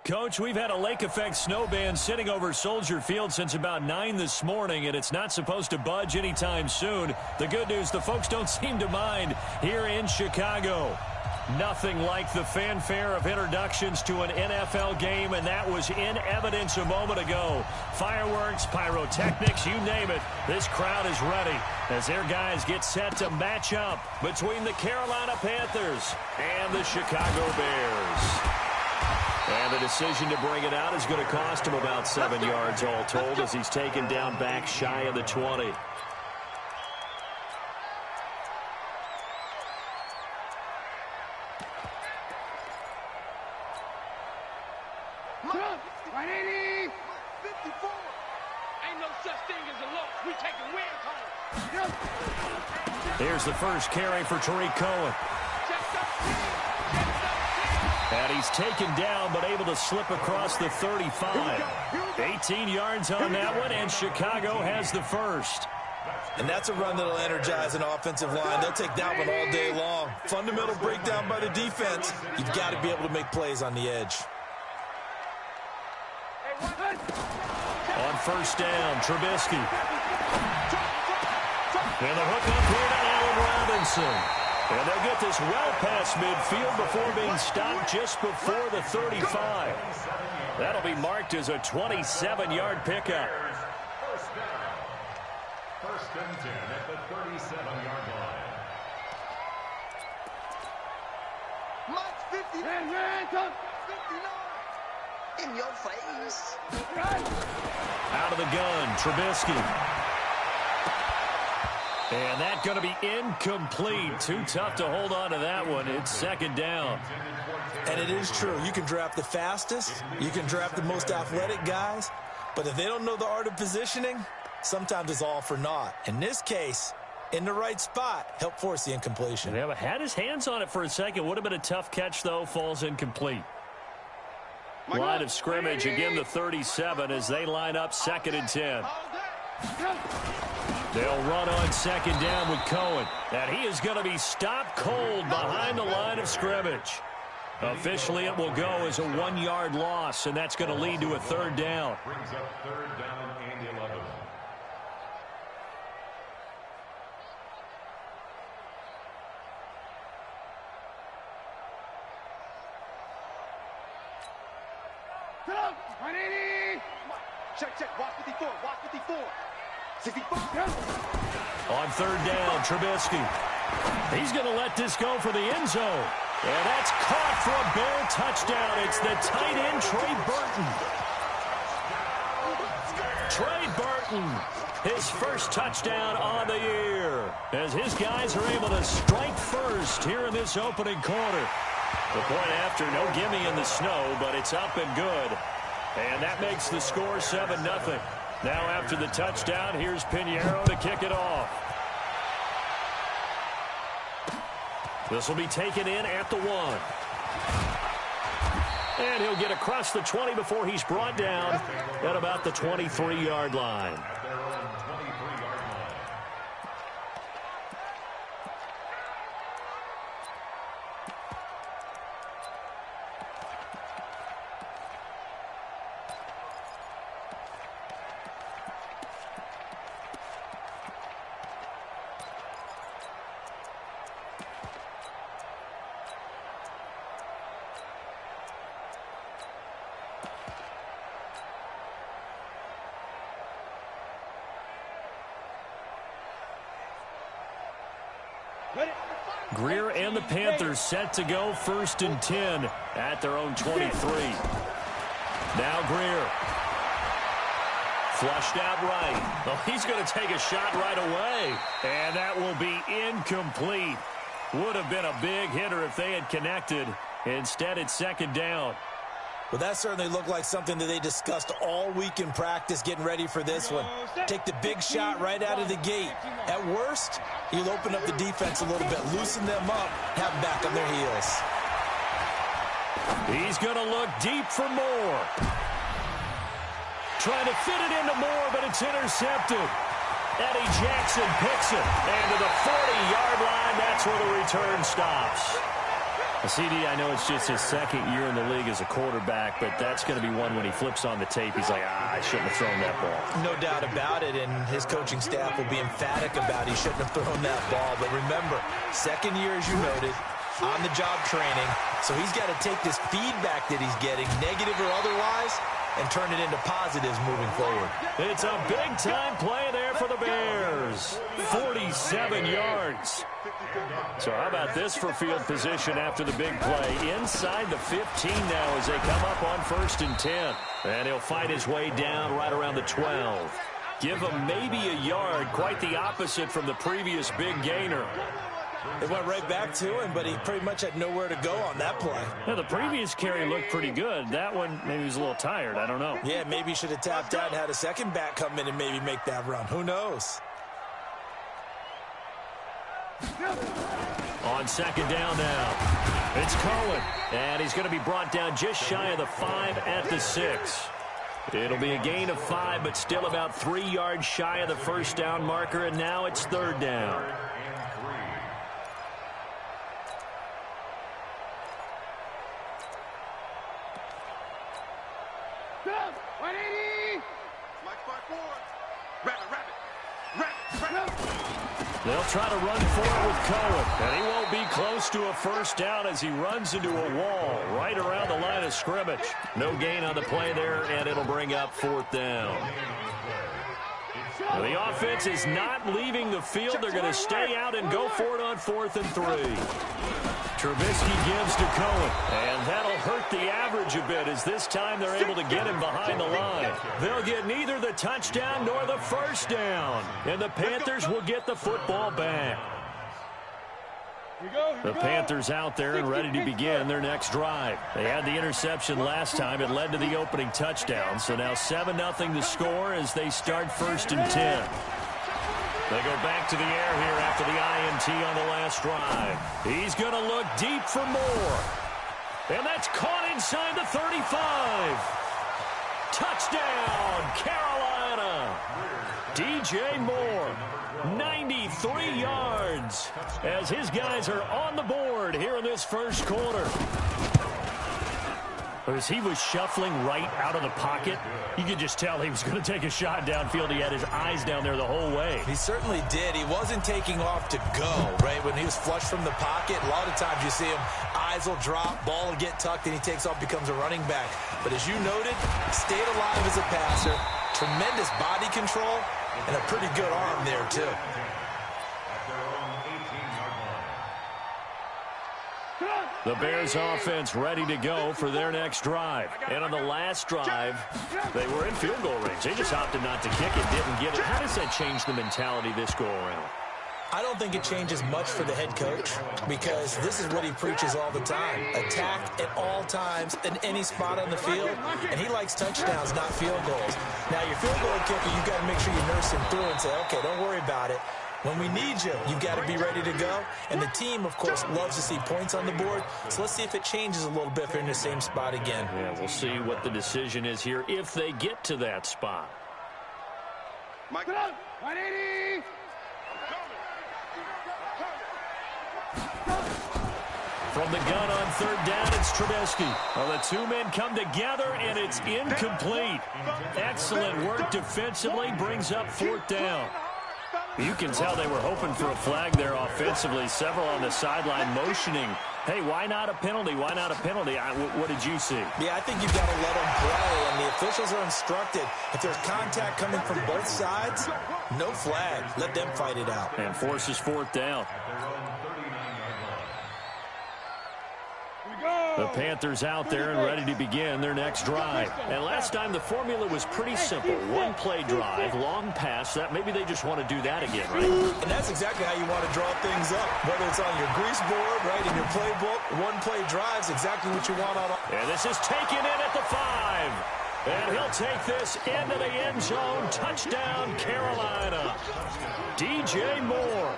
Coach, we've had a lake effect snow band sitting over Soldier Field since about 9 this morning, and it's not supposed to budge anytime soon. The good news, the folks don't seem to mind here in Chicago. Nothing like the fanfare of introductions to an NFL game, and that was in evidence a moment ago. Fireworks, pyrotechnics, you name it. This crowd is ready as their guys get set to match up between the Carolina Panthers and the Chicago Bears. And the decision to bring it out is going to cost him about 7 yards all told as he's taken down back shy of the 20. Here's the first carry for Tariq Cohen. And he's taken down but able to slip across the 35. 18 yards on that one, and Chicago has the first. And that's a run that'll energize an offensive line. They'll take that one all day long. Fundamental breakdown by the defense. You've got to be able to make plays on the edge. On first down, Trubisky. And the hook up here to Allen Robinson. And they'll get this well past midfield before being stopped just before the 35. That'll be marked as a 27-yard pickup. First and 10 at the 37-yard line. March 59. In your face. Out of the gun, Trubisky. And that's going to be incomplete. Too tough to hold on to that one. It's second down. And it is true. You can draft the fastest. You can draft the most athletic guys. But if they don't know the art of positioning, sometimes it's all for naught. In this case, in the right spot, help force the incompletion. Yeah, had his hands on it for a second. Would have been a tough catch, though. Falls incomplete. Line of scrimmage, again, the 37 as they line up second and 10. They'll run on second down with Cohen. And he is going to be stopped cold behind the line of scrimmage. Officially, it will go as a 1-yard loss, and that's going to lead to a third down. Brings up third down and 11. Check. Watch 54. Watch 54. 64. On third down, Trubisky. He's going to let this go for the end zone. And that's caught for a Bear touchdown. It's the tight end, Trey Burton. His first touchdown on the year. As his guys are able to strike first here in this opening quarter. The point after, no gimme in the snow, but it's up and good. And that makes the score 7-0. Now after the touchdown, here's Pinheiro to kick it off. This will be taken in at the 1. And he'll get across the 20 before he's brought down at about the 23-yard line. Greer and the Panthers set to go first and 10 at their own 23. Now Greer. Flushed out right. Well, he's going to take a shot right away. And that will be incomplete. Would have been a big hitter if they had connected. Instead, it's second down. Well, that certainly looked like something that they discussed all week in practice getting ready for this one. Take the big shot right out of the gate. At worst, you'll open up the defense a little bit, loosen them up, have them back on their heels. He's going to look deep for Moore. Trying to fit it into Moore, but it's intercepted. Eddie Jackson picks it. And to the 40-yard line, that's where the return stops. CD, I know it's just his second year in the league as a quarterback, but that's going to be one when he flips on the tape. He's like, I shouldn't have thrown that ball. No doubt about it, and his coaching staff will be emphatic about he shouldn't have thrown that ball. But remember, second year, as you noted, on-the-job training, so he's got to take this feedback that he's getting, negative or otherwise, and turn it into positives moving forward. It's a big-time play there for the Bears. 47 yards. So how about this for field position after the big play? Inside the 15 now as they come up on 1st and 10. And he'll fight his way down right around the 12. Give him maybe a yard, quite the opposite from the previous big gainer. It went right back to him, but he pretty much had nowhere to go on that play. Yeah, the previous carry looked pretty good. That one, maybe he was a little tired. I don't know. Yeah, maybe he should have tapped out and had a second back come in and maybe make that run. Who knows? On 2nd down now, it's Cohen. And he's going to be brought down just shy of the 5 at the 6. It'll be a gain of 5, but still about 3 yards shy of the 1st down marker, and now it's 3rd down. They'll try to run for it with Cohen, and he won't be close to a 1st down as he runs into a wall right around the line of scrimmage. No gain on the play there, and it'll bring up 4th down. Now, the offense is not leaving the field. They're going to stay out and go for it on 4th and 3. Trubisky gives to Cohen, and that'll hurt the average a bit as this time they're able to get him behind the line. They'll get neither the touchdown nor the 1st down, and the Panthers will get the football back. The Panthers out there and ready to begin their next drive. They had the interception last time. It led to the opening touchdown, so now 7-0 the score as they start 1st and 10. They go back to the air here after the INT on the last drive. He's going to look deep for more. And that's caught inside the 35. Touchdown, Carolina. DJ Moore, 93 yards as his guys are on the board here in this 1st quarter. As he was shuffling right out of the pocket, you could just tell he was going to take a shot downfield. He had his eyes down there the whole way. He certainly did. He wasn't taking off to go, right? When he was flushed from the pocket, a lot of times you see him, eyes will drop, ball will get tucked, and he takes off, becomes a running back. But as you noted, stayed alive as a passer, tremendous body control, and a pretty good arm there, too. The Bears offense ready to go for their next drive. And on the last drive, they were in field goal range. They just opted not to kick it, didn't get it. How does that change the mentality this go-around? I don't think it changes much for the head coach because this is what he preaches all the time. Attack at all times in any spot on the field, and he likes touchdowns, not field goals. Now, your field goal kicker, you've got to make sure you nurse him through and say, okay, don't worry about it. When we need you, you've got to be ready to go. And the team, of course, loves to see points on the board. So let's see if it changes a little bit if they're in the same spot again. Yeah, we'll see what the decision is here if they get to that spot. Mike, 180. From the gun on 3rd down, it's Trubisky. Well, the 2 men come together, and it's incomplete. Excellent work defensively, brings up 4th down. You can tell they were hoping for a flag there offensively. Several on the sideline motioning, hey, why not a penalty? Why not a penalty? What did you see? Yeah, I think you've got to let them play, and the officials are instructed. If there's contact coming from both sides, no flag. Let them fight it out. And forces 4th down. The Panthers out there and ready to begin their next drive. And last time the formula was pretty simple. 1-play drive, long pass. That maybe they just want to do that again, right? And that's exactly how you want to draw things up. Whether it's on your grease board, right, in your playbook, 1-play drive's exactly what you want on. And this is taken in at the 5. And he'll take this into the end zone. Touchdown, Carolina. DJ Moore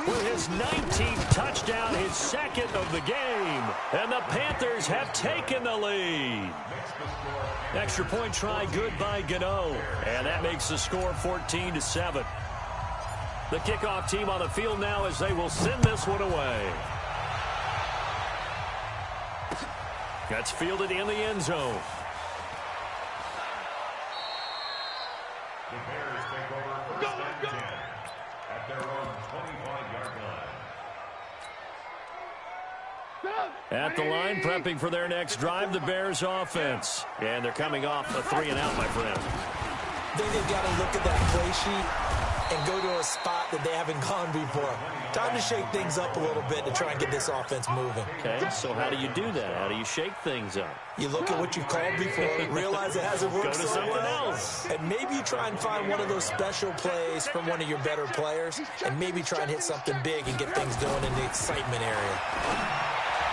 with his 19th touchdown, his 2nd of the game. And the Panthers have taken the lead. Extra point try, good by Gano. And that makes the score 14-7. The kickoff team on the field now as they will send this one away. That's fielded in the end zone. The Bears take over first and 10 at their own 25-yard line. At the line, prepping for their next drive, the Bears offense. And they're coming off a 3-and-out, my friend. I think they've got to look at that play sheet and go to a spot that they haven't gone before. Time to shake things up a little bit to try and get this offense moving. Okay, so how do you do that? How do you shake things up? You look at what you've called before, realize it hasn't worked Go to so something well, else. and maybe you try and find one of those special plays from one of your better players, and maybe try and hit something big and get things going in the excitement area.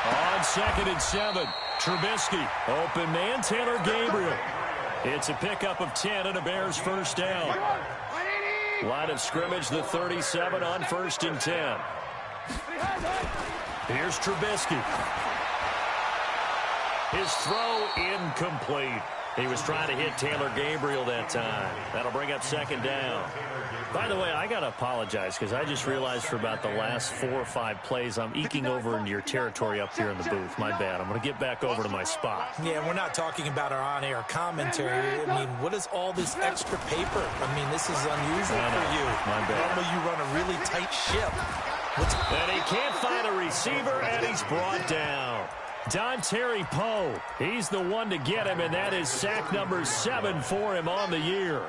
On 2nd and 7, Trubisky. Open man, Taylor Gabriel. It's a pickup of 10 and a Bears first down. Line of scrimmage, the 37 on 1st and 10. Here's Trubisky. His throw incomplete. He was trying to hit Taylor Gabriel that time. That'll bring up 2nd down. By the way, I got to apologize because I just realized for about the last 4 or 5 plays, I'm eking over into your territory up here in the booth. My bad. I'm going to get back over to my spot. Yeah, we're not talking about our on-air commentary. I mean, what is all this extra paper? I mean, this is unusual for you. My bad. Normally you run a really tight ship. And he can't find a receiver, and he's brought down. Dontari Poe, he's the one to get him, and that is sack number 7 for him on the year.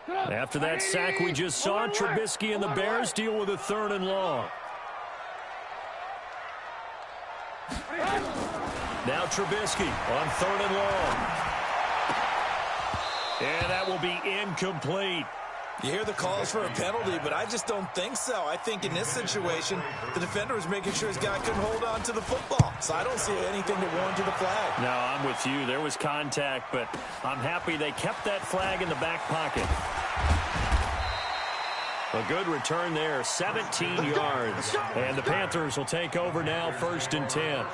After that sack we just saw, Trubisky and the Bears deal with a 3rd and long. Now Trubisky on 3rd and long. And that will be incomplete. You hear the calls for a penalty, but I just don't think so. I think in this situation, the defender was making sure his guy couldn't hold on to the football. So I don't see anything to warrant the flag. No, I'm with you. There was contact, but I'm happy they kept that flag in the back pocket. A good return there, 17 yards. And the Panthers will take over now, 1st and 10.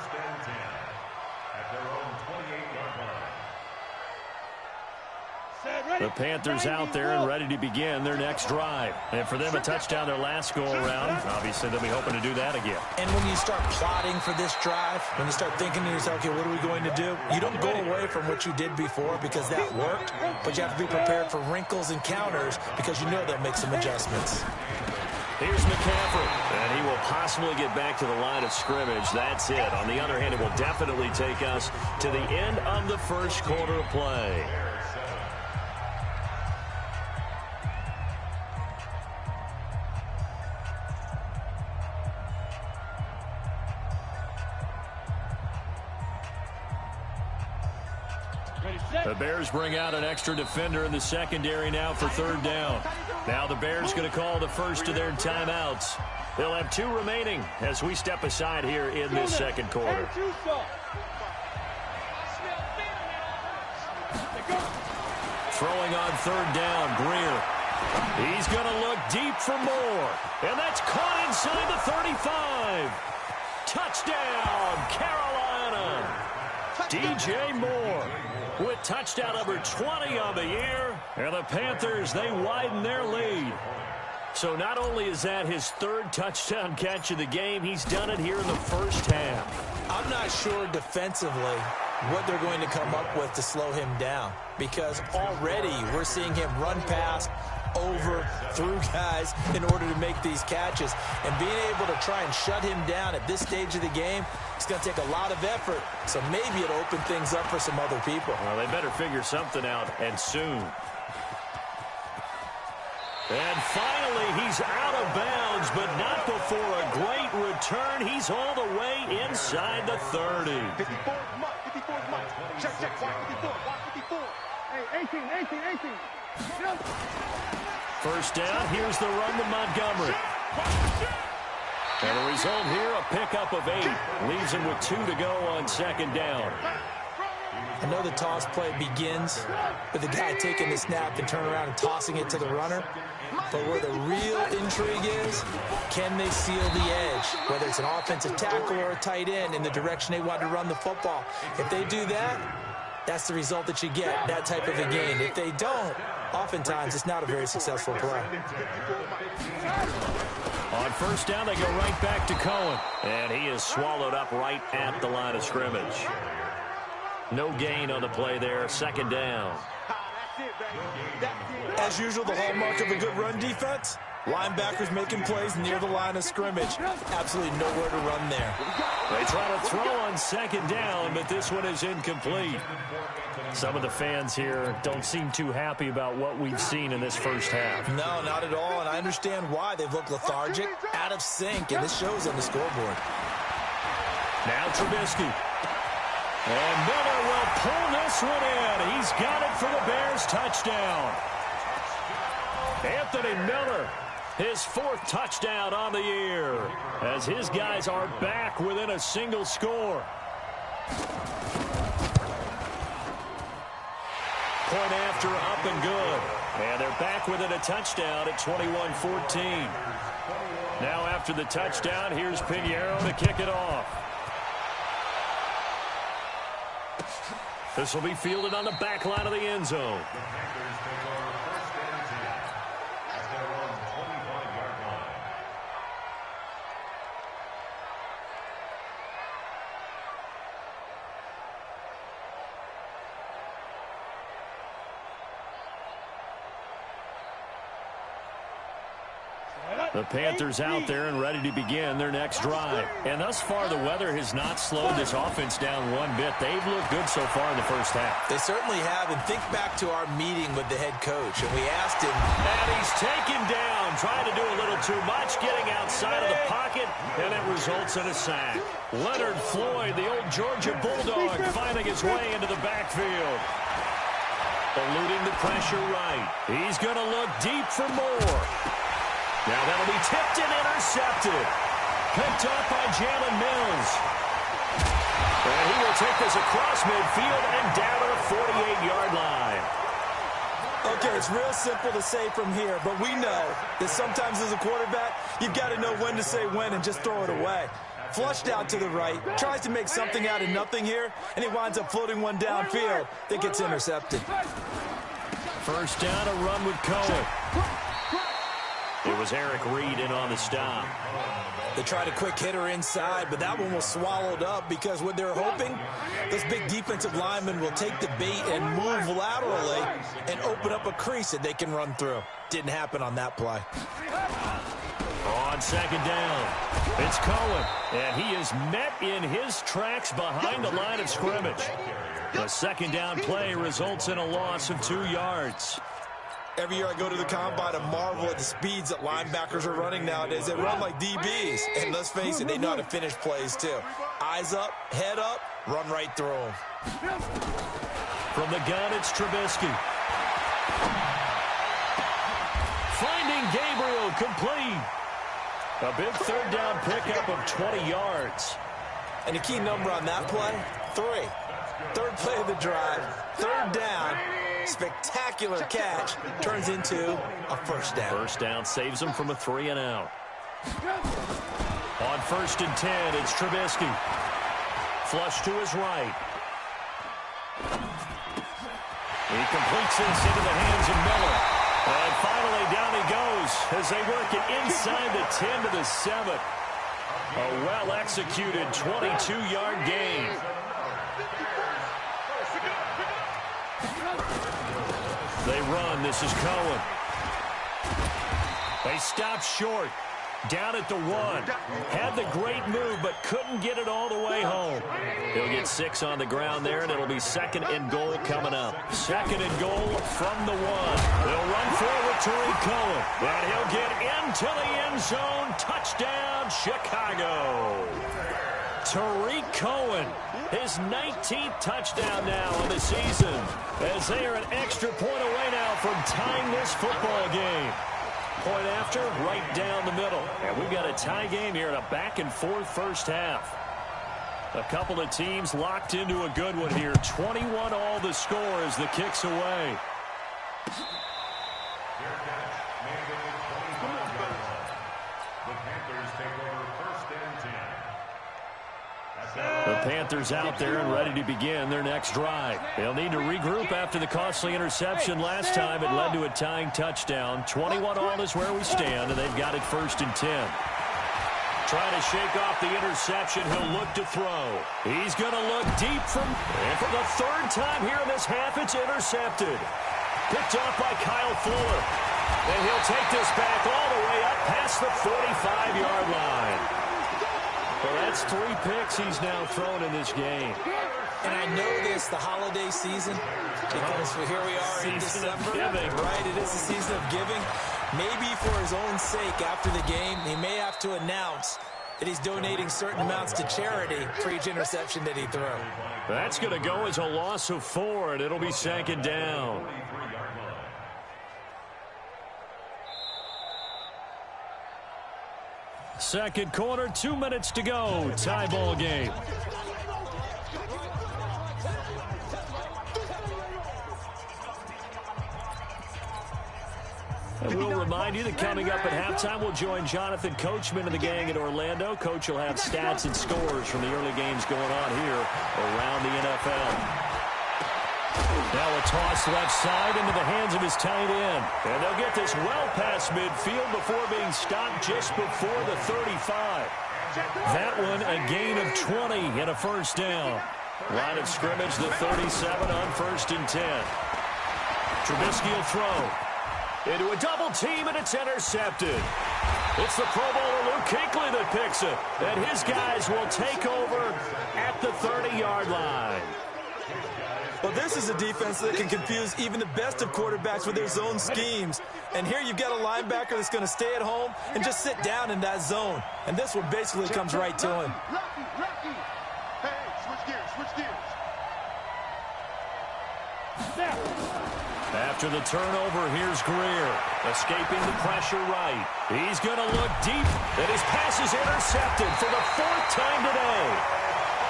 The Panthers out there and ready to begin their next drive. And for them, a touchdown their last go-around. Obviously, they'll be hoping to do that again. And when you start plotting for this drive, when you start thinking to yourself, okay, what are we going to do? You don't go away from what you did before because that worked, but you have to be prepared for wrinkles and counters because you know they'll make some adjustments. Here's McCaffrey, and he will possibly get back to the line of scrimmage. That's it. On the other hand, it will definitely take us to the end of the first quarter of play. The Bears bring out an extra defender in the secondary now for 3rd down. Now the Bears going to call the first of their timeouts. They'll have 2 remaining as we step aside here in this second quarter. Throwing on 3rd down, Greer. He's going to look deep for more. And that's caught inside the 35. Touchdown, Carolina. DJ Moore with touchdown number 20 on the year. And the Panthers, they widen their lead. So not only is that his 3rd touchdown catch of the game, he's done it here in the first half. I'm not sure defensively what they're going to come up with to slow him down because already we're seeing him run past, over, through guys in order to make these catches. And being able to try and shut him down at this stage of the game, it's going to take a lot of effort. So maybe it'll open things up for some other people. Well, they better figure something out, and soon. And finally, he's out of bounds, but not before a great return. He's all the way inside the 30. 54 is Mike. Check, watch 54, watch 54. Hey, 18. First down, here's the run to Montgomery. And the result here, a pickup of 8. Leaves him with 2 to go on 2nd down. I know the toss play begins with the guy taking the snap and turn around and tossing it to the runner. But where the real intrigue is, can they seal the edge? Whether it's an offensive tackle or a tight end in the direction they want to run the football. If they do that, that's the result that you get, that type of a gain. If they don't, oftentimes it's not a very successful play. On first down, they go right back to Cohen. And he is swallowed up right at the line of scrimmage. No gain on the play there. Second down. As usual, the hallmark of a good run defense, linebackers making plays near the line of scrimmage. Absolutely nowhere to run there. They try to throw on second down, but this one is incomplete. Some of the fans here don't seem too happy about what we've seen in this first half. No, not at all, and I understand why. They've looked lethargic, out of sync, and this shows on the scoreboard. Now Trubisky. And Miller will pull this one in. He's got it for the Bears touchdown. Anthony Miller, his 4th touchdown on the year, as his guys are back within a single score. Point after, up and good. And they're back within a touchdown at 21-14. Now after the touchdown, here's Pinheiro to kick it off. This will be fielded on the back line of the end zone. The Panthers out there and ready to begin their next drive. And thus far, the weather has not slowed this offense down one bit. They've looked good so far in the first half. They certainly have. And think back to our meeting with the head coach. And we asked him. And he's taken down, trying to do a little too much, getting outside of the pocket, and it results in a sack. Leonard Floyd, the old Georgia Bulldog, finding his way into the backfield. Eluding the pressure right. He's going to look deep for more. Now that'll be tipped and intercepted. Picked up by Jalen Mills. And he will take this across midfield and down to the 48-yard line. Okay, it's real simple to say from here, but we know that sometimes as a quarterback, you've got to know when to say when and just throw it away. Flushed out to the right, tries to make something out of nothing here, and he winds up floating one downfield that gets intercepted. First down, a run with Cohen. It was Eric Reed in on the stop. They tried a quick hitter inside, but that one was swallowed up because what they're hoping, those big defensive linemen will take the bait and move laterally and open up a crease that they can run through. Didn't happen on that play. On second down, it's Cohen, and he is met in his tracks behind the line of scrimmage. The second down play results in a loss of 2 yards. Every year I go to the combine and marvel at the speeds that linebackers are running nowadays. They run like DBs. And let's face it, they know how to finish plays too. Eyes up, head up, run right through them. From the gun, it's Trubisky. Finding Gabriel, complete. A big third down pickup of 20 yards. And the key number on that play, 3. Third play of the drive, third down. Spectacular catch turns into a first down. First down saves him from a 3-and-out. On first and 10, it's Trubisky. Flush to his right. He completes this into the hands of Miller. And finally down he goes as they work it inside the 10 to the 7. A well-executed 22-yard gain. They run. This is Cohen. They stop short. Down at the 1. Had the great move, but couldn't get it all the way home. He'll get 6 on the ground there, and it'll be second and goal coming up. Second and goal from the 1. They'll run forward to Cohen. And he'll get into the end zone. Touchdown, Chicago. Tariq Cohen, his 19th touchdown now of the season, as they are an extra point away now from tying this football game. Point after, right down the middle. And we've got a tie game here in a back-and-forth first half. A couple of teams locked into a good one here. 21 all the score as the kick's away. The Panthers out there and ready to begin their next drive. They'll need to regroup after the costly interception last time. It led to a tying touchdown. 21 all is where we stand, and they've got it 1st and 10. Trying to shake off the interception. He'll look to throw. He's going to look deep and for the 3rd time here in this half, it's intercepted. Picked off by Kyle Fuller. And he'll take this back all the way up past the 45-yard line. Well, that's 3 picks he's now thrown in this game. And I know this, the holiday season, because here we are in December. Right, it is the season of giving. Maybe for his own sake, after the game, he may have to announce that he's donating certain amounts to charity for each interception that he throws. That's going to go as a loss of 4, and it'll be 2nd down. Second quarter, 2 minutes to go. Tie ball game. And we'll remind you that coming up at halftime, we'll join Jonathan Coachman and the gang in Orlando. Coach will have stats and scores from the early games going on here around the NFL. Now a toss left side into the hands of his tight end. And they'll get this well past midfield before being stopped just before the 35. That one a gain of 20 and a 1st down. Line of scrimmage, the 37 on 1st and 10. Trubisky will throw. Into a double team, and it's intercepted. It's the Pro Bowler Luke Kuechly that picks it. And his guys will take over at the 30-yard line. Well, this is a defense that can confuse even the best of quarterbacks with their zone schemes. And here you've got a linebacker that's going to stay at home and just sit down in that zone. And this one basically comes right to him. Hey, switch gears. After the turnover, here's Greer. Escaping the pressure right. He's going to look deep. And his pass is intercepted for the 4th time today.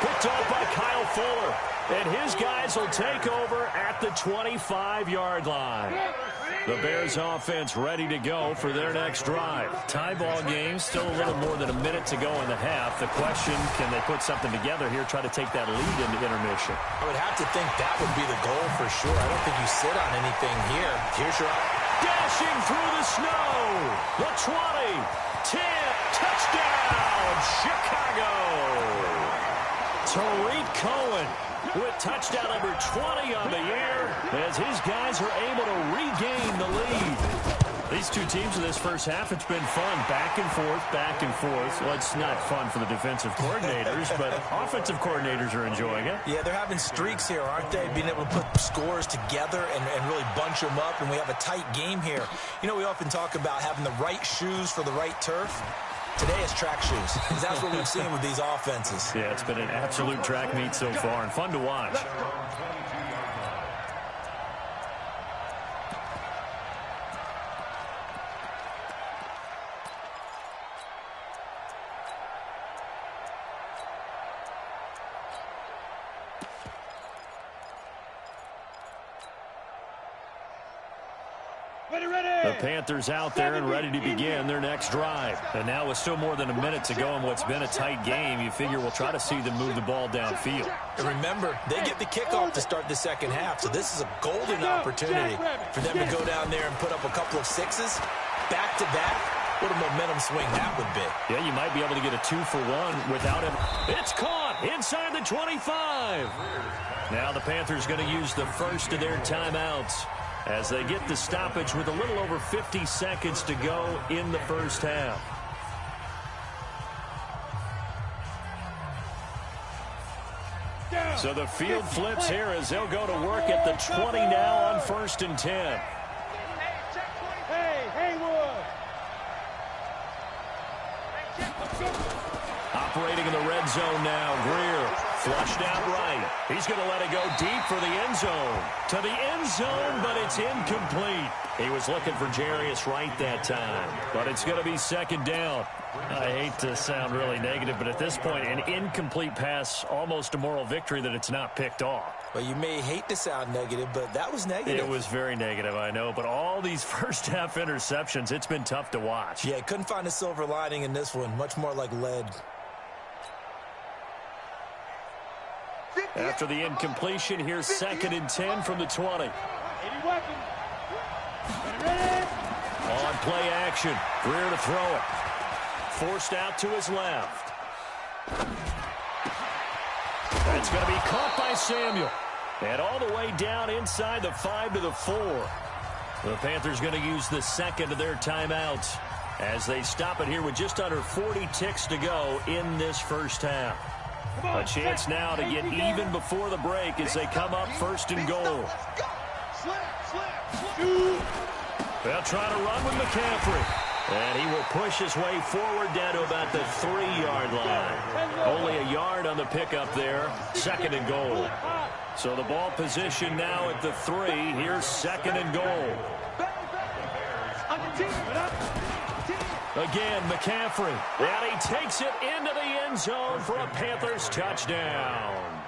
Picked off by Kyle Fuller. And his guys will take over at the 25-yard line. The Bears offense ready to go for their next drive. Tie ball game, still a little more than a minute to go in the half. The question, can they put something together here, try to take that lead into intermission? I would have to think that would be the goal for sure. I don't think you sit on anything here. Here's your... Dashing through the snow. The 20, 10, touchdown, Chicago. Tariq Cohen with touchdown number 20 on the year as his guys are able to regain the lead. These two teams in this first half, it's been fun. Back and forth, back and forth. Well, it's not fun for the defensive coordinators, but offensive coordinators are enjoying it. Yeah, they're having streaks here, aren't they? Being able to put scores together and really bunch them up, and we have a tight game here. You know, we often talk about having the right shoes for the right turf. Today it's track shoes. That's what we've seen with these offenses. Yeah, it's been an absolute track meet so far and fun to watch. The Panthers out there and ready to begin their next drive. And now with still more than a minute to go in what's been a tight game, you figure we'll try to see them move the ball downfield. And remember, they get the kickoff to start the second half, so this is a golden opportunity for them to go down there and put up a couple of sixes back-to-back. What a momentum swing that would be. Yeah, you might be able to get a 2-for-1 without him. It's caught inside the 25. Now the Panthers going to use the first of their timeouts as they get the stoppage with a little over 50 seconds to go in the first half. So the field flips here as they'll go to work at the 20 now on 1st and 10. Operating in the red zone now, Greer flushed out right. He's going to let it go deep for the end zone. To the end zone, but it's incomplete. He was looking for Jarius Wright that time, but it's going to be second down. I hate to sound really negative, but at this point, an incomplete pass, almost a moral victory that it's not picked off. Well, you may hate to sound negative, but that was negative. It was very negative, I know, but all these first-half interceptions, it's been tough to watch. Yeah, couldn't find a silver lining in this one, much more like lead. After the incompletion, here's 2nd and 10 from the 20. On play action. Greer to throw it. Forced out to his left. That's going to be caught by Samuel. And all the way down inside the 5 to the 4. The Panthers going to use the second of their timeouts as they stop it here with just under 40 ticks to go in this first half. A chance now to get even before the break as they come up 1st and goal. They'll try to run with McCaffrey. And he will push his way forward down to about the 3-yard line. Only a yard on the pickup there. 2nd and goal. So the ball position now at the 3. Here's 2nd and goal. Again, McCaffrey. And he takes it into the end zone for a Panthers touchdown.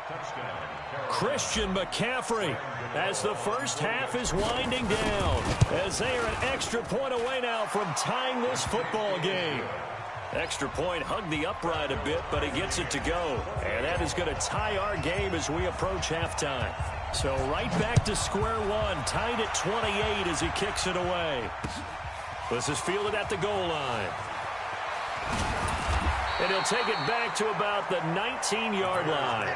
Christian McCaffrey as the first half is winding down, as they are an extra point away now from tying this football game. Extra point hugged the upright a bit, but he gets it to go. And that is going to tie our game as we approach halftime. So right back to square one, tied at 28 as he kicks it away. This is fielded at the goal line. And he'll take it back to about the 19-yard line.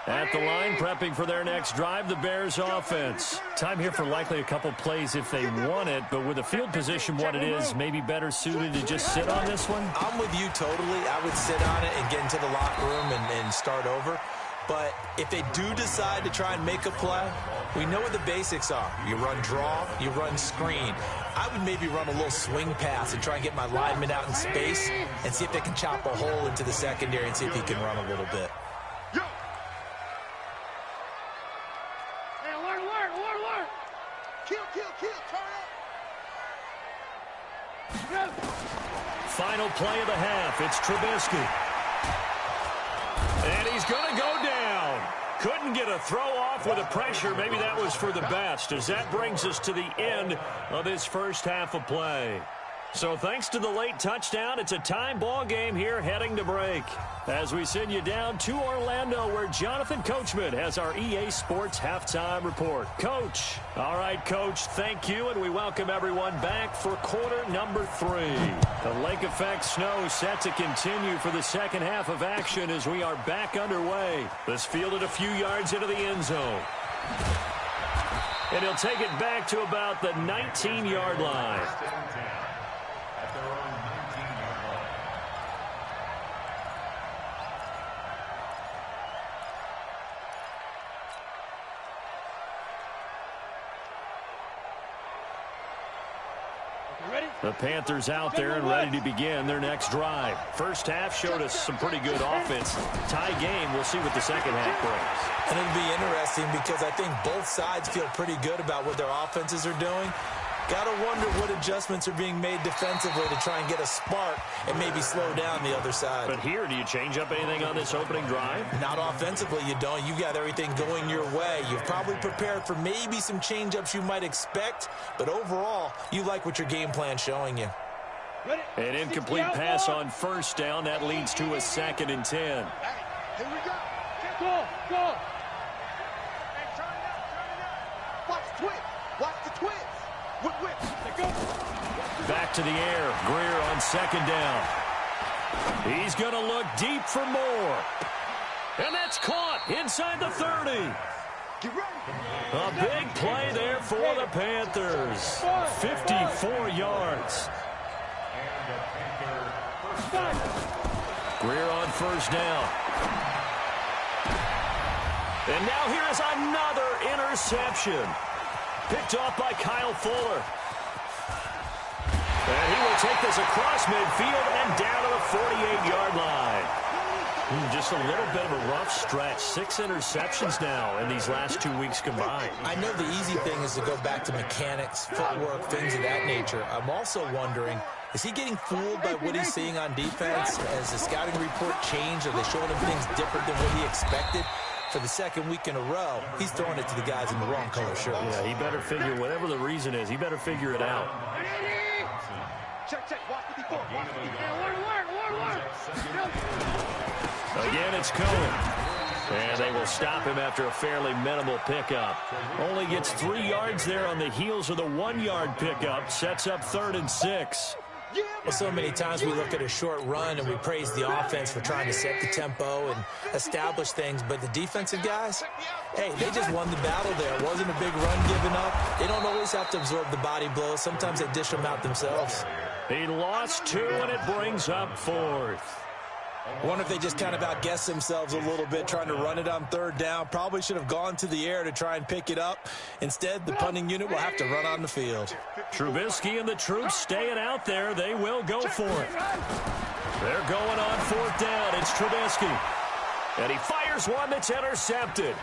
At the line, prepping for their next drive, the Bears offense. Time here for likely a couple plays if they want it, but with the field position what it is, maybe better suited to just sit on this one? I'm with you totally. I would sit on it and get into the locker room and start over. But if they do decide to try and make a play, we know what the basics are. You run draw, you run screen. I would maybe run a little swing pass and try and get my lineman out in space and see if they can chop a hole into the secondary and see if he can run a little bit. Final play of the half. It's Trubisky. And he's going to go down. Couldn't get a throw off with the pressure. Maybe that was for the best, as that brings us to the end of this first half of play. So thanks to the late touchdown, it's a time ball game here heading to break. As we send you down to Orlando, where Jonathan Coachman has our EA Sports Halftime Report. Coach. All right, Coach, thank you, and we welcome everyone back for quarter number 3. The lake effect snow set to continue for the second half of action as we are back underway. This fielded a few yards into the end zone. And he'll take it back to about the 19-yard line. The Panthers out there and ready to begin their next drive. First half showed us some pretty good offense. Tie game, we'll see what the second half brings. And it'll be interesting because I think both sides feel pretty good about what their offenses are doing. Got to wonder what adjustments are being made defensively to try and get a spark and maybe slow down the other side. But here, do you change up anything on this opening drive? Not offensively, you don't. You got everything going your way. You've probably prepared for maybe some change-ups you might expect, but overall, you like what your game plan's showing you. An incomplete pass on first down. That leads to a 2nd and 10. Here we go. Go. Hey, turn it up. Watch the twist. Watch the twist. Whip. Back to the air. Greer on 2nd down. He's going to look deep for more. And that's caught inside the 30. A big play there for the Panthers. 54 yards. Greer on first down. And now here is another interception. Picked off by Kyle Fuller. And he will take this across midfield and down to the 48-yard line. Just a little bit of a rough stretch. 6 interceptions now in these last 2 weeks combined. I know the easy thing is to go back to mechanics, footwork, things of that nature. I'm also wondering, is he getting fooled by what he's seeing on defense? Has the scouting report changed? Are they showing him things different than what he expected? For the second week in a row, he's throwing it to the guys in the wrong color shirts. Yeah, he better figure, whatever the reason is, he better figure it out. Check. Watch 54. Again, it's Cohen. And they will stop him after a fairly minimal pickup. Only gets 3 yards there on the heels of the 1-yard pickup. Sets up 3rd and 6. Well, so many times we look at a short run and we praise the offense for trying to set the tempo and establish things, but the defensive guys, hey, they just won the battle there. It wasn't a big run given up. They don't always have to absorb the body blows. Sometimes they dish them out themselves. He lost 2, and it brings up 4th. I wonder if they just kind of outguessed themselves a little bit trying to run it on 3rd down. Probably should have gone to the air to try and pick it up. Instead, the punting unit will have to run on the field. Trubisky and the troops staying out there. They will go for it. They're going on 4th down. It's Trubisky. And he fires one that's intercepted.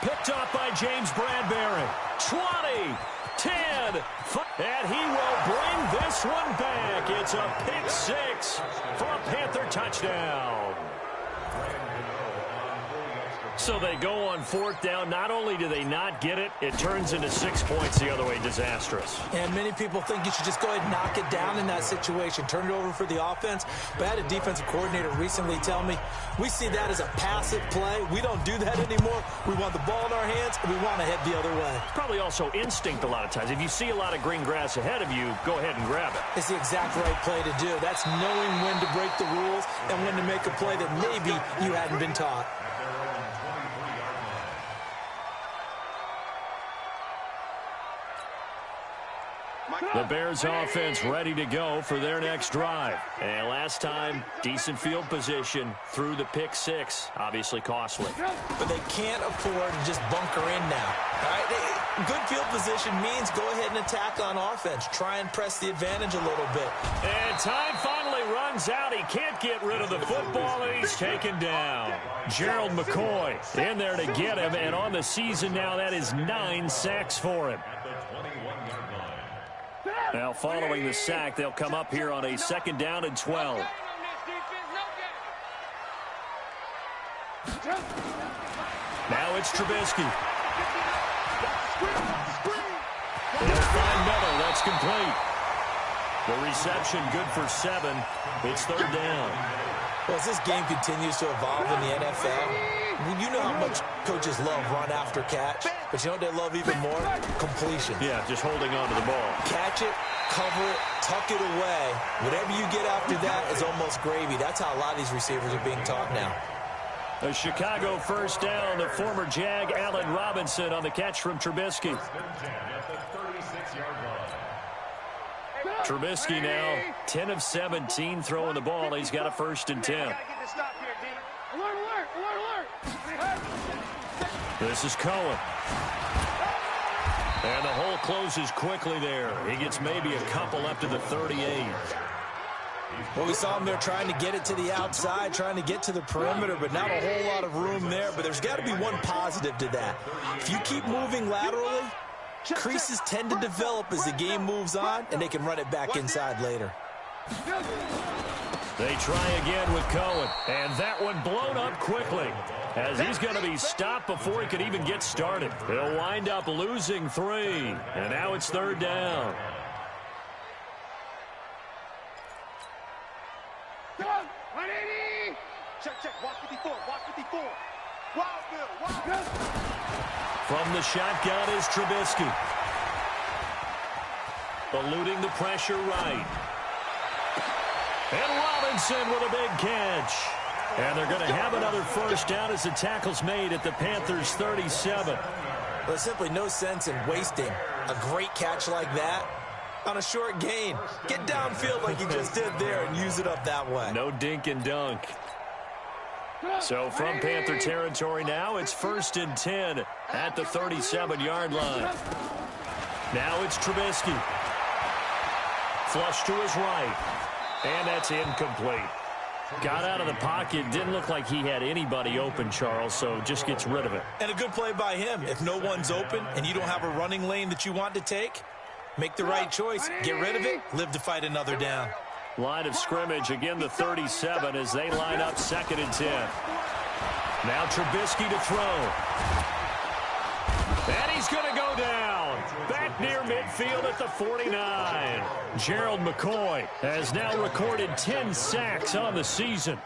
Picked up by James Bradbury. 20, 10, 5, and he will bring this one back. It's a pick 6 for a Panther touchdown. So they go on 4th down. Not only do they not get it, it turns into 6 points the other way. Disastrous. And many people think you should just go ahead and knock it down in that situation. Turn it over for the offense. But I had a defensive coordinator recently tell me, we see that as a passive play. We don't do that anymore. We want the ball in our hands, and we want to head the other way. It's probably also instinct a lot of times. If you see a lot of green grass ahead of you, go ahead and grab it. It's the exact right play to do. That's knowing when to break the rules and when to make a play that maybe you hadn't been taught. The Bears offense ready to go for their next drive. And last time, decent field position through the pick 6. Obviously costly. But they can't afford to just bunker in now. All right? Good field position means go ahead and attack on offense. Try and press the advantage a little bit. And time finally runs out. He can't get rid of the football, and he's taken down. Gerald McCoy in there to get him. And on the season now, that is 9 sacks for him. Now, following the sack, they'll come up here on a 2nd down and 12. Now it's Trubisky. They'll find Miller. That's complete. The reception good for 7. It's 3rd down. Well, as this game continues to evolve in the NFL, you know how much coaches love run after catch, but you know what they love even more? Completion. Yeah, just holding on to the ball. Catch it, cover it, tuck it away. Whatever you get after that is almost gravy. That's how a lot of these receivers are being taught now. A Chicago 1st down. The former Jag, Allen Robinson, on the catch from Trubisky. Trubisky now 10 of 17 throwing the ball. He's got a 1st and 10. This is Cohen. And the hole closes quickly there. He gets maybe a couple up to the 38. Well, we saw him there trying to get it to the outside, trying to get to the perimeter, but not a whole lot of room there. But there's got to be one positive to that. If you keep moving laterally, creases tend to develop as the game moves on, and they can run it back inside later. They try again with Cohen, and that one blown up quickly as he's going to be stopped before he could even get started. He'll wind up losing 3, and now it's 3rd down. Check. Watch 54. Wild Bill. From the shotgun is Trubisky. Eluding the pressure right. And Robinson with a big catch. And they're going to have another 1st down as the tackle's made at the Panthers' 37. There's simply no sense in wasting a great catch like that on a short gain. Get downfield like you just did there and use it up that way. No dink and dunk. So from Panther territory now, it's 1st and 10 at the 37-yard line. Now it's Trubisky. Flush to his right. And that's incomplete. Got out of the pocket. Didn't look like he had anybody open, Charles, so just gets rid of it. And a good play by him. If no one's open and you don't have a running lane that you want to take, make the right choice. Get rid of it. Live to fight another down. Line of scrimmage, again the 37 as they line up 2nd and 10. Now Trubisky to throw. And he's going to go down. Back near midfield at the 49. Gerald McCoy has now recorded 10 sacks on the season.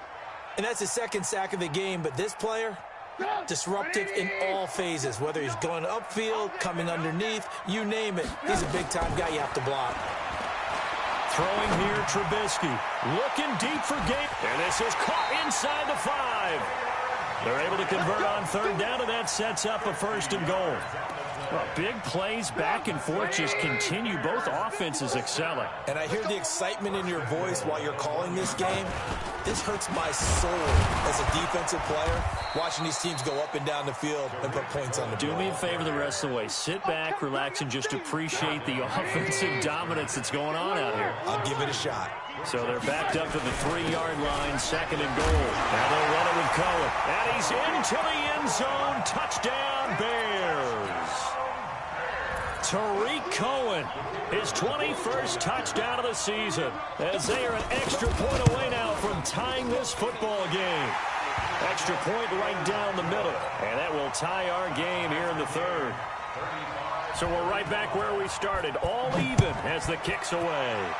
And that's his second sack of the game, but this player, disruptive in all phases, whether he's going upfield, coming underneath, you name it. He's a big-time guy you have to block. Throwing here, Trubisky, looking deep for game. And this is caught inside the 5. They're able to convert on third down, and that sets up a 1st and goal. Well, big plays back and forth just continue. Both offenses excelling. And I hear the excitement in your voice while you're calling this game. This hurts my soul as a defensive player, watching these teams go up and down the field and put points on the board. Do me a favor the rest of the way. Sit back, relax, and just appreciate the offensive dominance that's going on out here. I'll give it a shot. So they're backed up to the 3-yard line, 2nd and goal. Now they'll run it with Cohen. And he's into the end zone. Touchdown, Bears. Tariq Cohen, his 21st touchdown of the season, as they are an extra point away now from tying this football game. Extra point right down the middle, and that will tie our game here in the 3rd. So we're right back where we started, all even as the kick's away.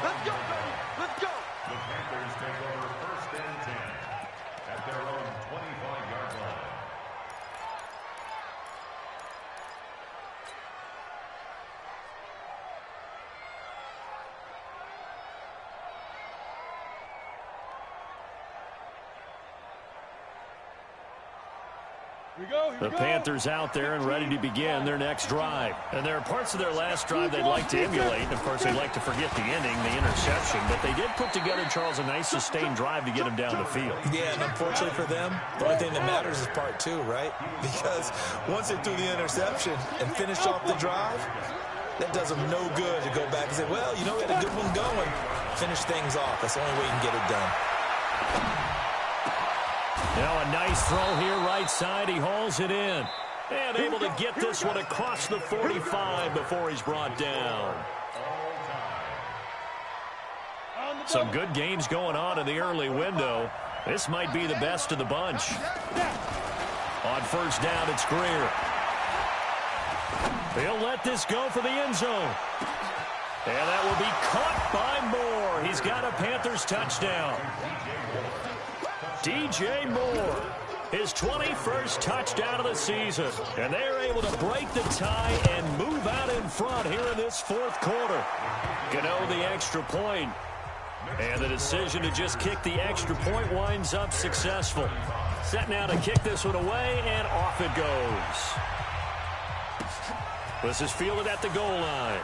Let's go, baby. Let's go. The Panthers take over 1st and 10 at their own 25-yard line. The Panthers out there and ready to begin their next drive. And there are parts of their last drive they'd like to emulate. And, of course, they'd like to forget the ending, the interception. But they did put together, Charles, a nice sustained drive to get him down the field. Yeah, and unfortunately for them, the only thing that matters is part 2, right? Because once they threw the interception and finished off the drive, that does them no good to go back and say, well, you know, we had a good one going. Finish things off. That's the only way you can get it done. Now a nice throw here, right side. He hauls it in. And able to get this one across the 45 before he's brought down. Some good games going on in the early window. This might be the best of the bunch. On 1st down, it's Greer. He'll let this go for the end zone. And that will be caught by Moore. He's got a Panthers touchdown. DJ Moore, his 21st touchdown of the season. And they're able to break the tie and move out in front here in this 4th quarter. Gano the extra point. And the decision to just kick the extra point winds up successful. Set now to kick this one away, and off it goes. This is fielded at the goal line.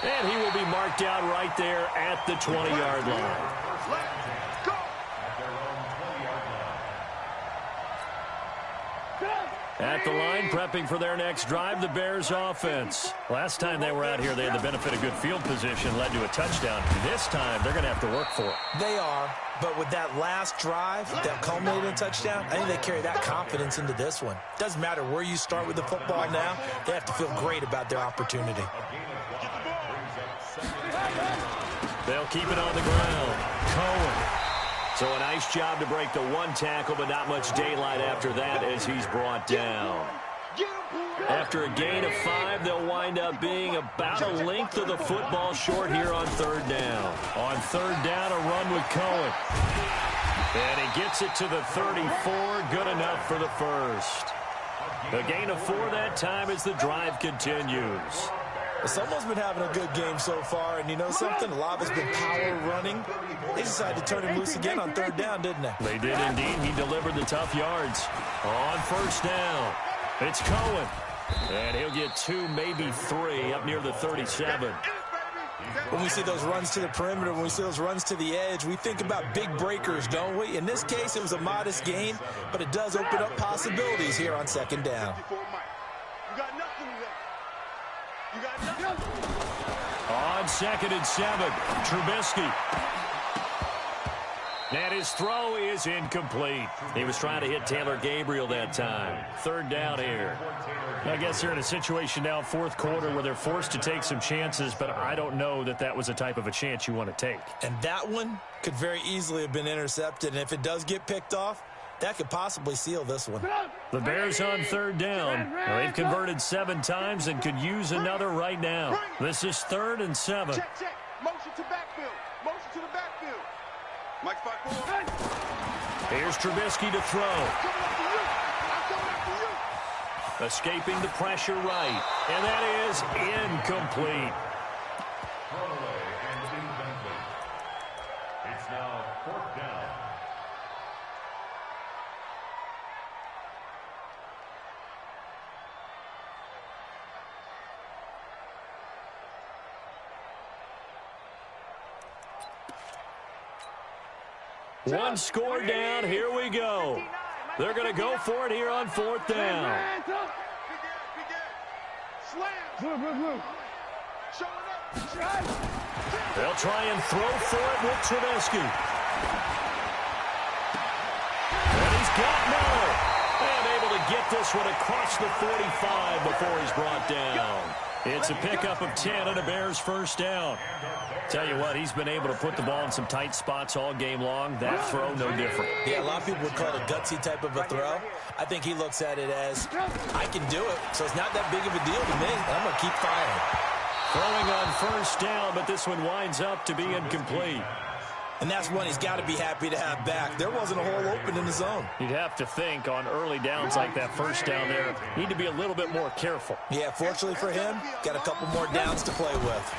And he will be marked out right there at the 20-yard line. At the line, prepping for their next drive, the Bears offense. Last time they were out here, they had the benefit of good field position, led to a touchdown. This time, they're going to have to work for it. They are, but with that last drive that culminated in a touchdown, I think they carry that confidence into this one. Doesn't matter where you start with the football now, they have to feel great about their opportunity. They'll keep it on the ground. Cohen. So a nice job to break the one tackle, but not much daylight after that as he's brought down. After a gain of 5, they'll wind up being about a length of the football short here on 3rd down. On 3rd down, a run with Cohen. And he gets it to the 34, good enough for the 1st. A gain of 4 that time as the drive continues. Someone's been having a good game so far, and you know something? A lot of it's been power running. They decided to turn him loose again on 3rd down, didn't they? They did indeed. He delivered the tough yards. On 1st down, it's Cohen. And he'll get 2, maybe 3, up near the 37. When we see those runs to the perimeter, when we see those runs to the edge, we think about big breakers, don't we? In this case, it was a modest gain, but it does open up possibilities here on 2nd down. You got nothing left. You got nothing. On 2nd and 7, Trubisky. And his throw is incomplete. He was trying to hit Taylor Gabriel that time. 3rd down here. I guess they're in a situation now, 4th quarter, where they're forced to take some chances, but I don't know that that was the type of a chance you want to take. And that one could very easily have been intercepted, and if it does get picked off, That could possibly seal this one. The Bears on 3rd down. Now, they've converted 7 times and could use another right now. This is 3rd and 7. Check, check. Motion to backfield. Motion to the backfield. Mike spot forward. Here's Trubisky to throw. Coming after you. I'm coming after you. Escaping the pressure right. And that is incomplete. Thrown away and incomplete. It's now 4th down. One score down. Here we go. They're going to go for it here on 4th down. Big Ed. Slam. Showing up. They'll try and throw for it with Trubisky. And he's got Miller. And able to get this one across the 45 before he's brought down. It's a pickup of 10 and a Bears 1st down. Tell you what, he's been able to put the ball in some tight spots all game long. That throw, no different. Yeah, a lot of people would call it a gutsy type of a throw. I think he looks at it as, I can do it, so it's not that big of a deal to me. I'm going to keep firing. Throwing on 1st down, but this one winds up to be incomplete. And that's one he's got to be happy to have back. There wasn't a hole open in the zone. You'd have to think on early downs like that 1st down there, need to be a little bit more careful. Yeah, fortunately for him, got a couple more downs to play with.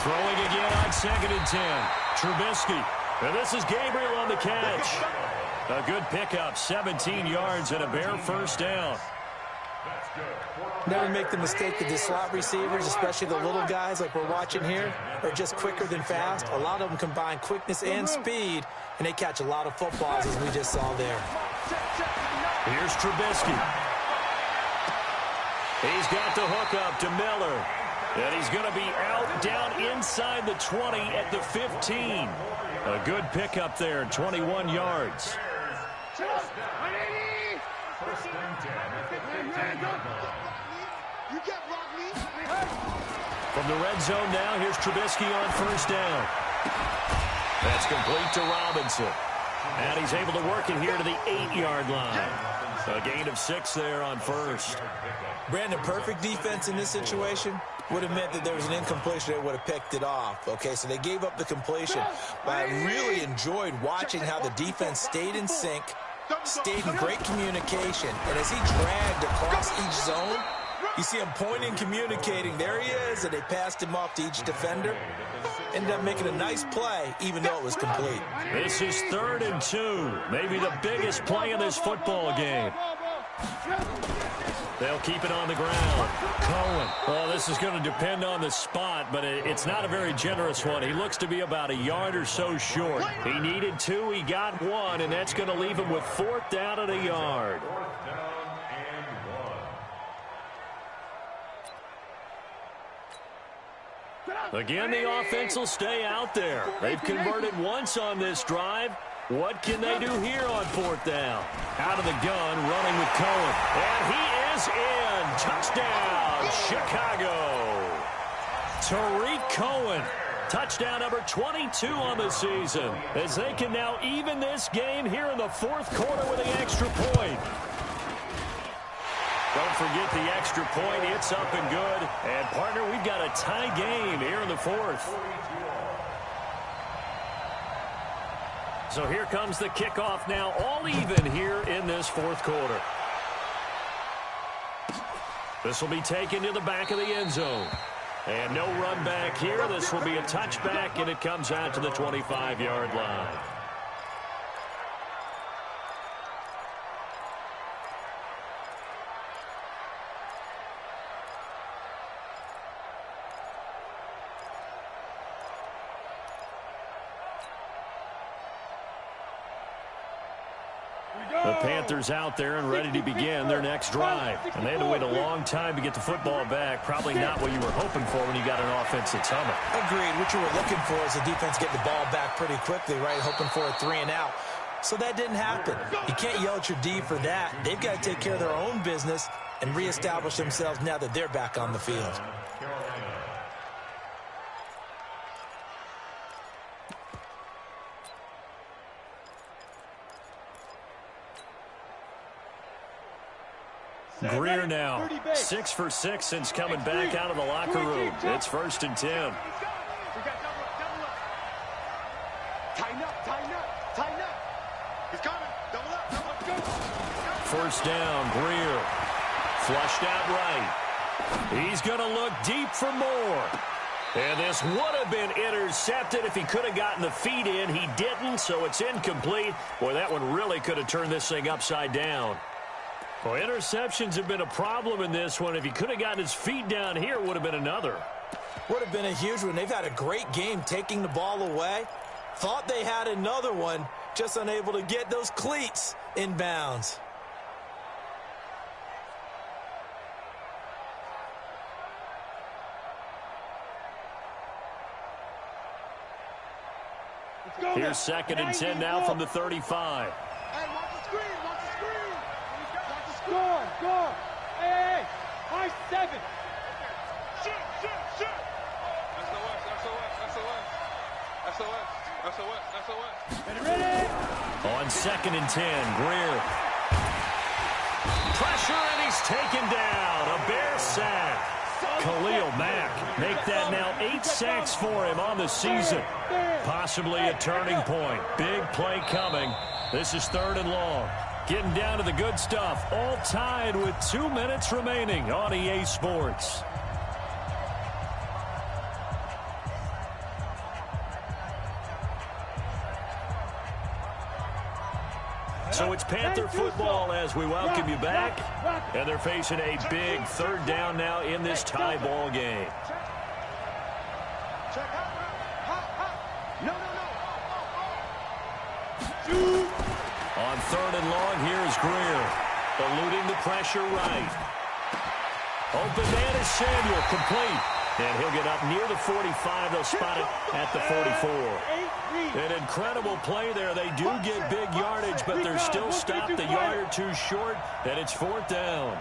Throwing again on 2nd and 10. Trubisky. And this is Gabriel on the catch. A good pickup, 17 yards and a Bear 1st down. Never make the mistake that the slot receivers, especially the little guys like we're watching here, are just quicker than fast. A lot of them combine quickness and speed, and they catch a lot of footballs, as we just saw there. Here's Trubisky. He's got the hook up to Miller. And he's going to be out down inside the 20 at the 15. A good pickup there, 21 yards. From the red zone now, here's Trubisky on 1st down. That's complete to Robinson. And he's able to work it here to the 8-yard line. A gain of 6 there on 1st. Brandon, perfect defense in this situation would have meant that there was an incompletion. They would have picked it off. Okay, so they gave up the completion. But I really enjoyed watching how the defense stayed in sync, stayed in great communication. And as he dragged across each zone, you see him pointing, communicating. There he is, and they passed him off to each defender. Ended up making a nice play, even though it was complete. This is 3rd and 2. Maybe the biggest play in this football game. They'll keep it on the ground. Cohen. Well, this is going to depend on the spot, but it's not a very generous one. He looks to be about a yard or so short. He needed 2. He got 1, and that's going to leave him with 4th down and a yard. Again, the offense will stay out there. They've converted once on this drive. What can they do here on 4th down? Out of the gun, running with Cohen. And he is in. Touchdown, Chicago. Tariq Cohen. Touchdown number 22 on the season. As they can now even this game here in the 4th quarter with the extra point. Don't forget the extra point. It's up and good. And, partner, we've got a tie game here in the 4th. So here comes the kickoff now, all even here in this 4th quarter. This will be taken to the back of the end zone. And no run back here. This will be a touchback, and it comes out to the 25-yard line. The Panthers out there and ready to begin their next drive. And they had to wait a long time to get the football back. Probably not what you were hoping for when you got an offense that's humming. Agreed. What you were looking for is the defense getting the ball back pretty quickly, right? Hoping for a 3 and out. So that didn't happen. You can't yell at your D for that. They've got to take care of their own business and reestablish themselves now that they're back on the field. Greer now, 6 for 6 since coming back out of the locker room. It's 1st and 10. Tighten up. He's coming. Double up. Go. 1st down, Greer. Flushed out right. He's going to look deep for more. And this would have been intercepted if he could have gotten the feet in. He didn't, so it's incomplete. Boy, that one really could have turned this thing upside down. Well, interceptions have been a problem in this one. If he could have gotten his feet down here, it would have been another. Would have been a huge one. They've had a great game taking the ball away. Thought they had another one, just unable to get those cleats in bounds. Here's 2nd and 10 now from the 35. Hey, watch the screen. Watch the screen. Go. Hey. High 7. Shoot. SOS. Ready. On 2nd and 10, Greer. Pressure, and he's taken down. A Bear sack. Khalil Mack make that now 8 sacks for him on the season. Possibly a turning point. Big play coming. This is 3rd and long. Getting down to the good stuff. All tied with 2 minutes remaining on EA Sports. So it's Panther football as we welcome you back. And they're facing a big 3rd down now in this tie ball game. On 3rd and long, here's Greer. Eluding the pressure right. Open man is Samuel, complete. And he'll get up near the 45. They'll spot it at the 44. An incredible play there. They do get big yardage, but they're still stopped a yard or two short, and it's 4th down.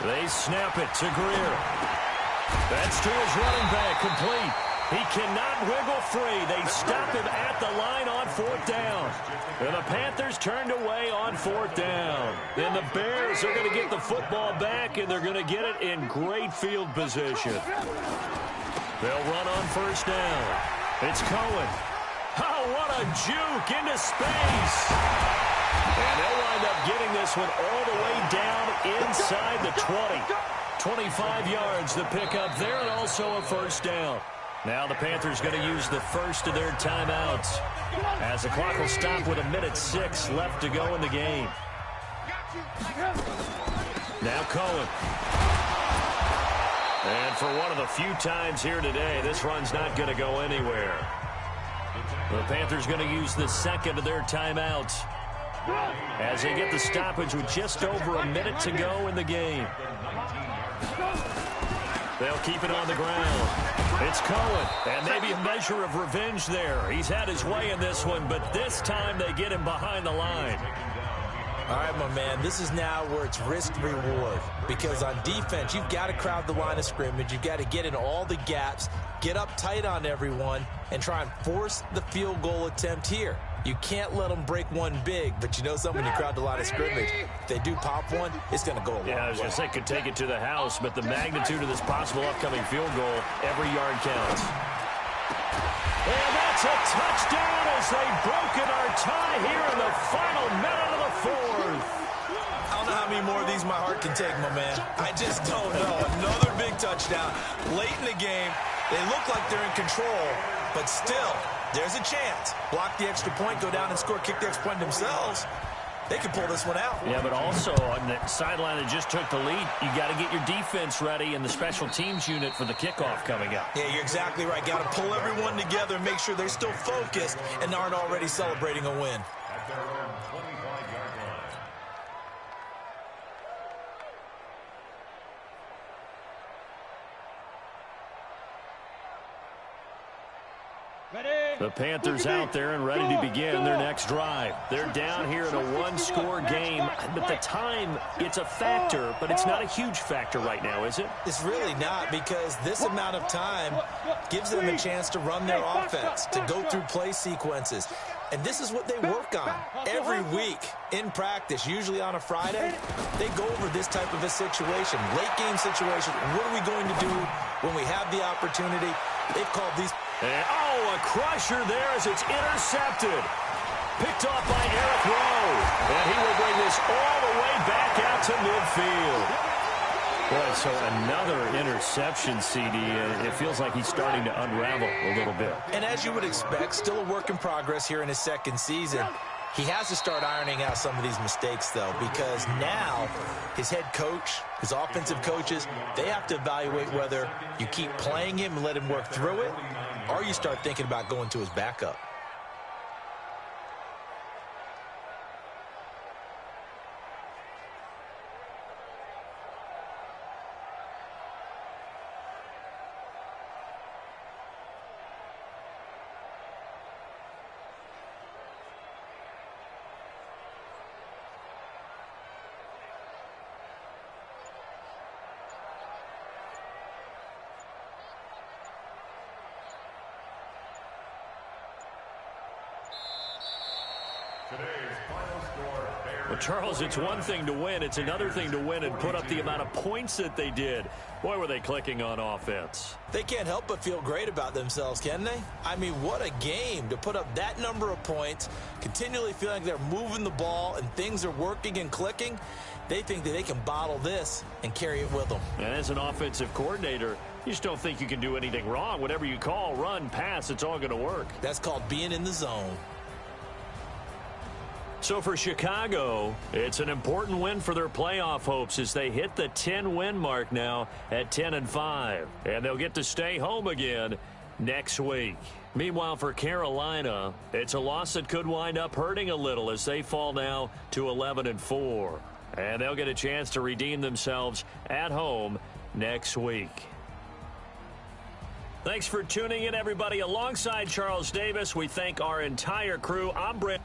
They snap it to Greer. That's to his running back, complete. He cannot wiggle free. They stop him at the line on 4th down. And the Panthers turned away on 4th down. And the Bears are going to get the football back, and they're going to get it in great field position. They'll run on 1st down. It's Cohen. Oh, what a juke into space. And they'll wind up getting this one all the way down inside the 20. 25 yards the pickup there, and also a 1st down. Now the Panthers going to use the first of their timeouts as the clock will stop with 1:06 left to go in the game. Now Cohen. And for one of the few times here today, this run's not going to go anywhere. The Panthers going to use the second of their timeouts as they get the stoppage with just over a minute to go in the game. They'll keep it on the ground. It's Cohen, and maybe a measure of revenge there. He's had his way in this one, but this time they get him behind the line. All right, my man, this is now where it's risk-reward, because on defense, you've got to crowd the line of scrimmage. You've got to get in all the gaps, get up tight on everyone, and try and force the field goal attempt here. You can't let them break one big, but you know something, when you crowd the line of scrimmage, if they do pop one, it's going to go a long way. Yeah, I was going to say could take it to the house, but the magnitude of this possible upcoming field goal, every yard counts. And that's a touchdown as they've broken our tie here in the final minute of the 4th. I don't know how many more of these my heart can take, my man. I just don't know. Another big touchdown. Late in the game, they look like they're in control, but still, there's a chance. Block the extra point, go down and score, kick the extra point themselves. They can pull this one out. Yeah, but also on the sideline that just took the lead, you got to get your defense ready and the special teams unit for the kickoff coming up. Yeah, you're exactly right. Got to pull everyone together and make sure they're still focused and aren't already celebrating a win. At their own 25-yard line. The Panthers out there and ready to begin their next drive. They're down here in a one-score game. At the time, it's a factor, but it's not a huge factor right now, is it? It's really not, because this amount of time gives them a chance to run their offense, to go through play sequences. And this is what they work on every week in practice, usually on a Friday. They go over this type of a situation, late-game situation. What are we going to do when we have the opportunity? They've called these... a crusher there as it's intercepted. Picked off by Eric Rowe. And he will bring this all the way back out to midfield. Boy, so another interception, CD. It feels like he's starting to unravel a little bit. And as you would expect, still a work in progress here in his second season. He has to start ironing out some of these mistakes, though, because now his head coach, his offensive coaches, they have to evaluate whether you keep playing him and let him work through it, or you start thinking about going to his backup. Well, Charles, it's one thing to win. It's another thing to win and put up the amount of points that they did. Boy, were they clicking on offense. They can't help but feel great about themselves, can they? I mean, what a game to put up that number of points, continually feeling like they're moving the ball and things are working and clicking. They think that they can bottle this and carry it with them. And as an offensive coordinator, you just don't think you can do anything wrong. Whatever you call, run, pass, it's all going to work. That's called being in the zone. So for Chicago, it's an important win for their playoff hopes as they hit the 10-win mark now at 10-5. And they'll get to stay home again next week. Meanwhile, for Carolina, it's a loss that could wind up hurting a little as they fall now to 11-4. And they'll get a chance to redeem themselves at home next week. Thanks for tuning in, everybody. Alongside Charles Davis, we thank our entire crew. I'm Brent.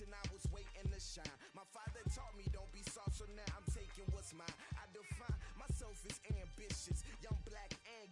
I was waiting to shine. My father taught me don't be soft, so now I'm taking what's mine. I define myself as ambitious, young, black, and